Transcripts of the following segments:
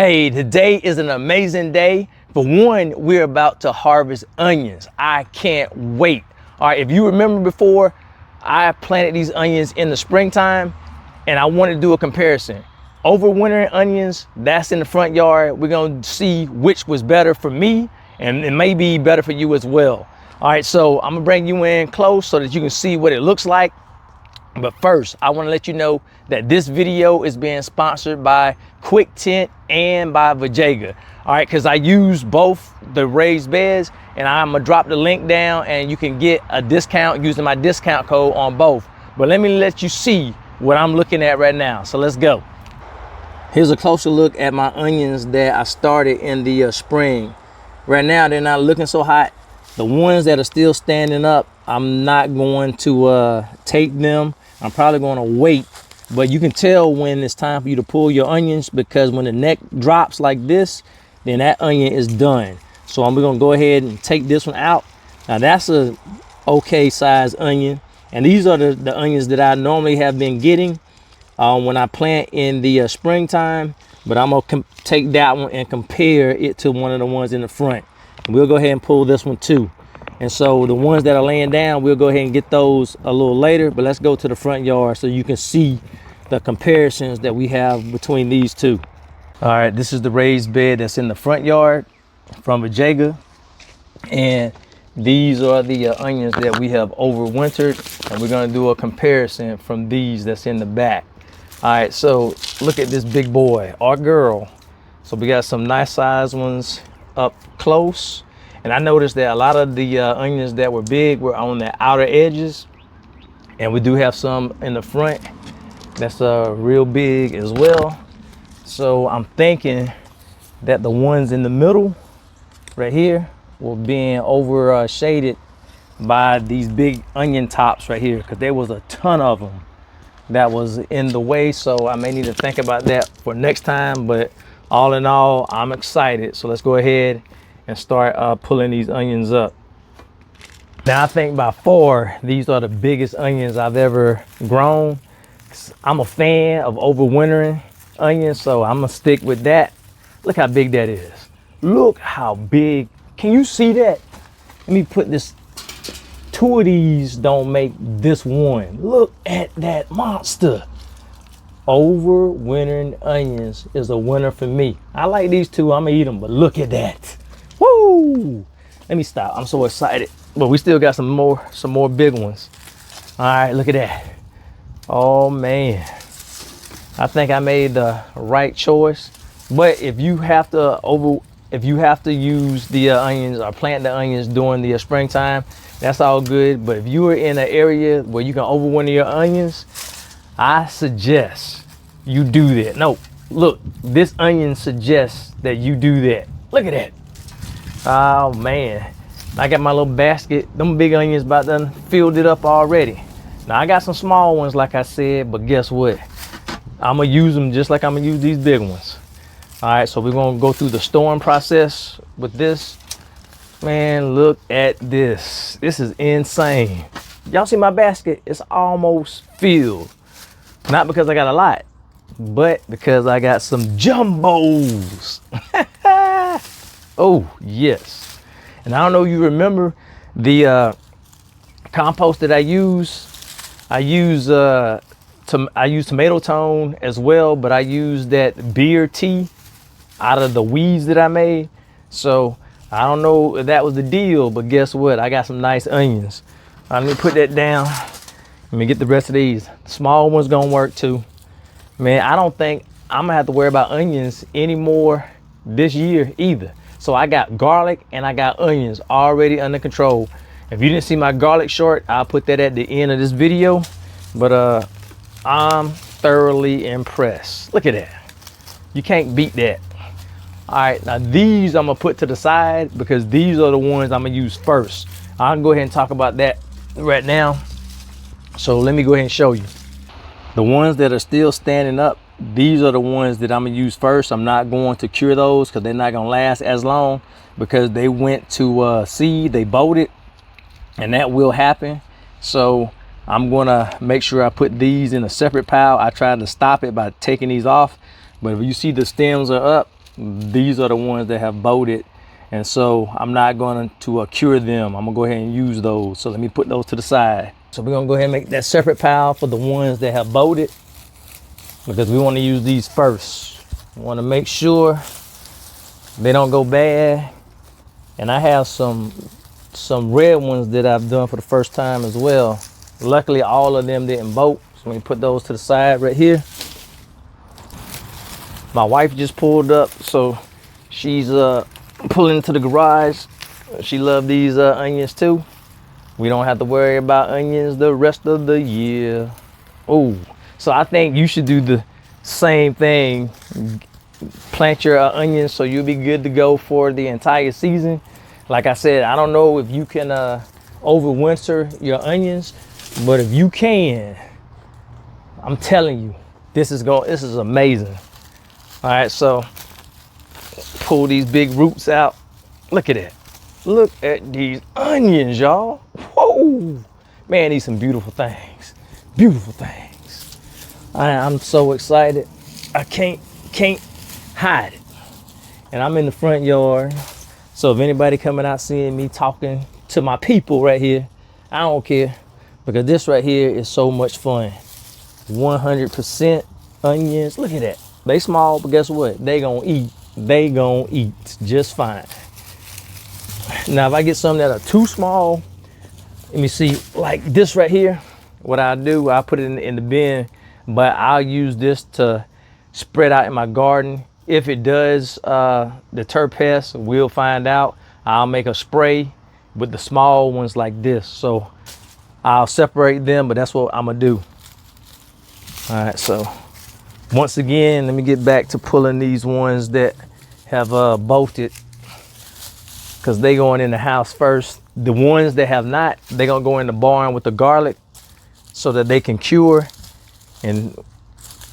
Hey, today is an amazing day. For one, we're about to harvest onions. I can't wait. All right, if you remember before, I planted these onions in the springtime and I wanted to do a comparison. Overwintering onions, that's in the front yard. We're gonna see which was better for me and it may be better for you as well. All right, so I'm gonna bring you in close so that you can see what it looks like. But first, I want to let you know that this video is being sponsored by Quictent and by Vajega. All right, because I use both the raised beds, and I'm gonna drop the link down, and you can get a discount using my discount code on both. But let me let you see what I'm looking at right now. So let's go. Here's a closer look at my onions that I started in the spring. Right now, they're not looking so hot. The ones that are still standing up, I'm not going to take them. I'm probably going to wait, but you can tell when it's time for you to pull your onions, because when the neck drops like this, then that onion is done. So I'm going to go ahead and take this one out. Now that's a okay size onion, and these are the onions that I normally have been getting when I plant in the springtime, but I'm going to take that one and compare it to one of the ones in the front. And we'll go ahead and pull this one too. And so the ones that are laying down, we'll go ahead and get those a little later, but let's go to the front yard so you can see the comparisons that we have between these two. All right, this is the raised bed that's in the front yard from Vajega. And these are the onions that we have overwintered. And we're gonna do a comparison from these that's in the back. All right, so look at this big boy or girl. So we got some nice size ones up close. And I noticed that a lot of the onions that were big were on the outer edges. And we do have some in the front that's real big as well. So I'm thinking that the ones in the middle right here were being over shaded by these big onion tops right here, because there was a ton of them that was in the way. So I may need to think about that for next time. But all in all, I'm excited. So let's go ahead and start pulling these onions up. Now I think by far these are the biggest onions I've ever grown. I'm a fan of overwintering onions, so I'm gonna stick with that. Look how big that is. Look how big. Can you see that? Let me put this. Two of these don't make this one. Look at that monster. Overwintering onions is a winner for me. I like these two, I'm gonna eat them, but look at that. Woo! Let me stop. I'm so excited. But we still got some more big ones. All right, look at that. Oh man, I think I made the right choice. But if you have to use the onions or plant the onions during the springtime, that's all good. But if you are in an area where you can overwinter your onions, I suggest you do that. No, look, this onion suggests that you do that. Look at that. Oh man, I got my little basket. Them big onions about done filled it up already. Now I got some small ones like I said, but guess what? I'm gonna use them just like I'm gonna use these big ones. All right, so we're gonna go through the storing process with this. Man, look at this. This is insane. Y'all see my basket? It's almost filled. Not because I got a lot, but because I got some jumbos. Oh yes. And I don't know if you remember the compost that I use. I use tomato tone as well, but I use that beer tea out of the weeds that I made. So I don't know if that was the deal, but guess what? I got some nice onions. Let me put that down. Let me get the rest of these. The small ones gonna work too. Man, I don't think I'm gonna have to worry about onions anymore this year either. So I got garlic and I got onions already under control. If you didn't see my garlic short, I'll put that at the end of this video. But I'm thoroughly impressed. Look at that. You can't beat that. All right, now these I'm gonna put to the side because these are the ones I'm gonna use first. I'll go ahead and talk about that right now. So let me go ahead and show you. The ones that are still standing up, these are the ones that I'm gonna use first. I'm not going to cure those because they're not gonna last as long because they went to seed, they bolted, and that will happen. So I'm gonna make sure I put these in a separate pile. I tried to stop it by taking these off, but if you see the stems are up, These are the ones that have bolted, and so I'm not going to cure them. I'm gonna go ahead and use those. So let me put those to the side. So we're gonna go ahead and make that separate pile for the ones that have bolted, because we want to use these first. We want to make sure they don't go bad. And I have some red ones that I've done for the first time as well. Luckily, all of them didn't bolt. So let me put those to the side right here. My wife just pulled up, so she's pulling into the garage. She loves these onions too. We don't have to worry about onions the rest of the year. Oh, so I think you should do the same thing. Plant your onions so you'll be good to go for the entire season. Like I said, I don't know if you can overwinter your onions, but if you can, I'm telling you, this is amazing. All right, so pull these big roots out. Look at that. Look at these onions, y'all. Whoa, man, these some beautiful things. Beautiful things. I'm so excited. I can't hide it. And I'm in the front yard. So if anybody coming out seeing me talking to my people right here, I don't care, because this right here is so much fun. 100% onions. Look at that. They small, but guess what? They gonna eat. They gonna eat just fine. Now, if I get some that are too small, let me see, like this right here, what I do, I put it in the bin, but I'll use this to spread out in my garden. If it does deter pests, we'll find out. I'll make a spray with the small ones like this. So I'll separate them, but that's what I'm gonna do. All right, so once again, let me get back to pulling these ones that have bolted, because they going in the house first. The ones that have not, they gonna go in the barn with the garlic so that they can cure. And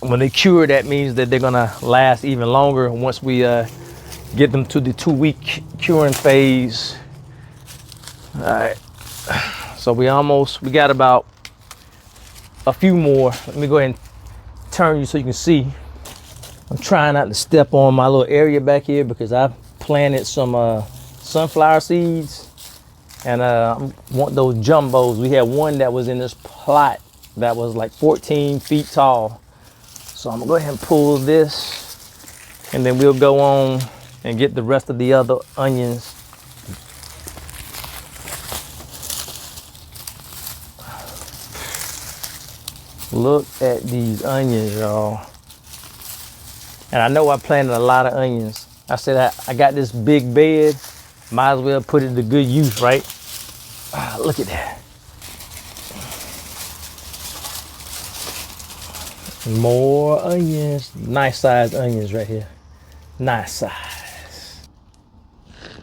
when they cure, that means that they're gonna last even longer once we get them to the 2-week curing phase. All right, so we got about a few more. Let me go ahead and turn you so you can see. I'm trying not to step on my little area back here because I've planted some sunflower seeds, and I want those jumbos. We had one that was in this plot that was like 14 feet tall. So I'm gonna go ahead and pull this, and then we'll go on and get the rest of the other onions. Look at these onions, y'all. And I know I planted a lot of onions. I said I got this big bed, might as well put it to good use, right? Look at that. More onions. Nice sized onions right here. Nice size.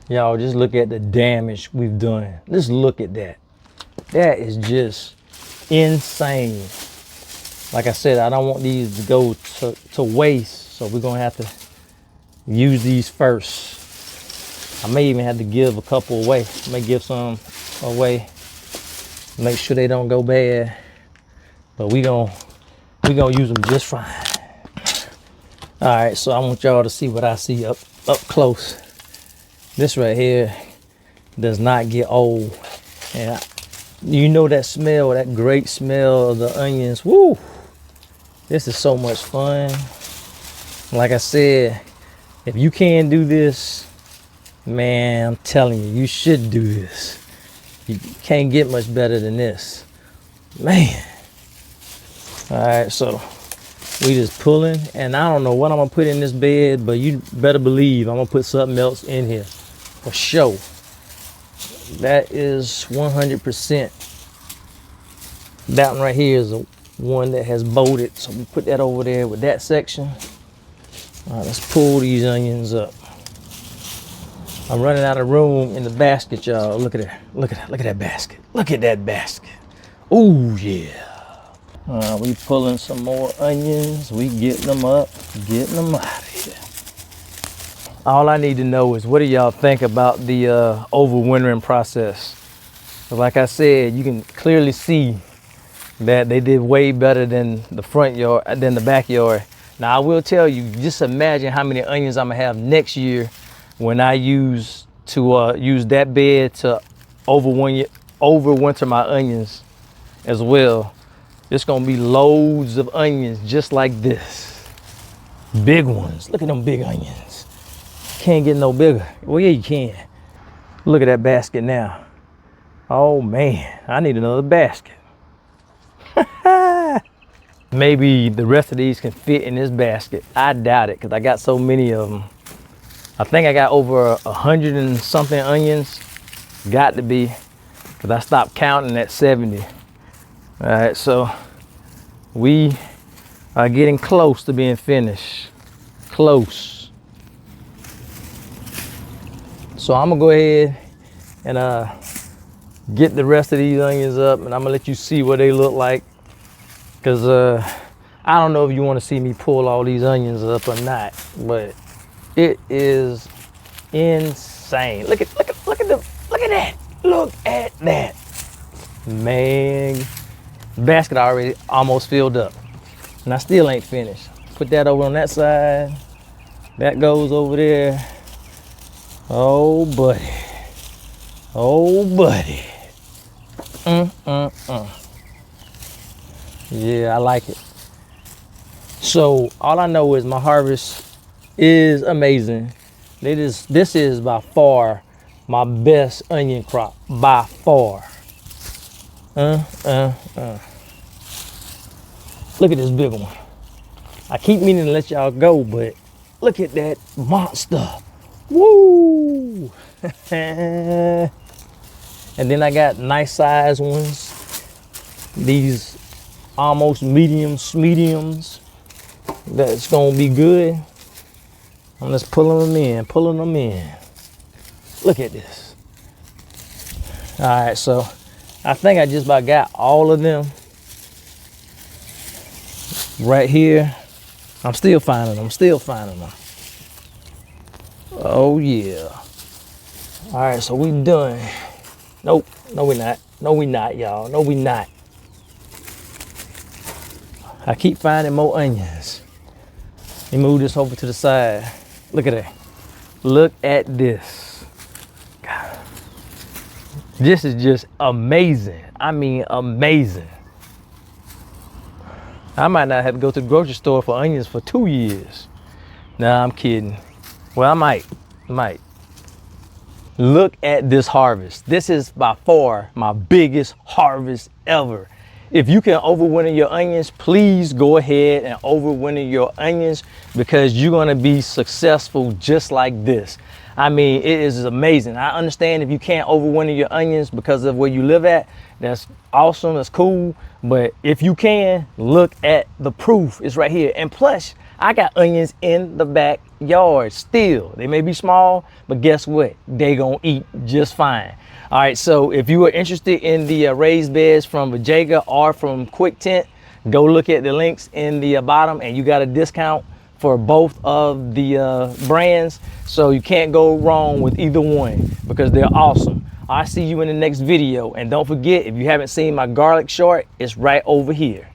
Y'all, just look at the damage we've done. Just look at that. That is just insane. Like I said, I don't want these to go to waste, so we're gonna have to use these first. I may even have to give a couple away. I may give some away, make sure they don't go bad, but we gonna use them just fine. All right, so I want y'all to see what I see up close. This right here does not get old, and you know that smell, that great smell of the onions. Woo! This is so much fun. Like I said, if you can do this, man, I'm telling you, you should do this. You can't get much better than this, man. All right, so we just pulling, and I don't know what I'm gonna put in this bed, but you better believe I'm gonna put something else in here for sure. That is 100%. That one right here is a one that has bolted, so we put that over there with that section. All right, let's pull these onions up. I'm running out of room in the basket, y'all. Look at that. Look at that. Look at that basket. Look at that basket. Oh yeah. We pulling some more onions. We getting them up, getting them out of here. All I need to know is, what do y'all think about the overwintering process? So like I said, you can clearly see that they did way better than the front yard, than the backyard. Now I will tell you, just imagine how many onions I'm gonna have next year when I use that bed to overwinter my onions as well. It's gonna be loads of onions just like this. Big ones. Look at them big onions. Can't get no bigger. Well, yeah, you can. Look at that basket now. Oh man, I need another basket. Maybe the rest of these can fit in this basket. I doubt it, because I got so many of them. I think I got over 100 and something onions. Got to be, because I stopped counting at 70. All right, so we are getting close to being finished. Close. So I'm gonna go ahead and get the rest of these onions up, and I'm gonna let you see what they look like. Because I don't know if you want to see me pull all these onions up or not, but it is insane. Look at that. Look at that. Man, the basket already almost filled up. And I still ain't finished. Put that over on that side. That goes over there. Oh buddy. Oh buddy. Yeah, I like it. So all I know is my harvest is amazing. This is by far my best onion crop, by far. Look at this big one. I keep meaning to let y'all go, but look at that monster. Woo! And then I got nice size ones. These almost mediums. That's gonna be good. I'm just pulling them in. Look at this. All right, so I think I just about got all of them right here. I'm still finding them. Oh yeah. All right, so we done. Nope, no we not. No we not, y'all. No we not. I keep finding more onions. Let me move this over to the side. Look at that. Look at this. God. This is just amazing. I mean, amazing. I might not have to go to the grocery store for onions for 2 years. Nah, I'm kidding. Well, I might. Look at this harvest. This is by far my biggest harvest ever. If you can overwinter your onions, please go ahead and overwinter your onions, because you're gonna be successful just like this. I mean, it is amazing. I understand if you can't overwinter your onions because of where you live at, that's awesome, that's cool. But if you can, look at the proof, it's right here. And plus, I got onions in the backyard still. They may be small, but guess what? They gonna eat just fine. All right, so if you are interested in the raised beds from Vajayga or from Quictent, go look at the links in the bottom, and you got a discount for both of the brands. So you can't go wrong with either one, because they're awesome. I'll see you in the next video. And don't forget, if you haven't seen my garlic short, it's right over here.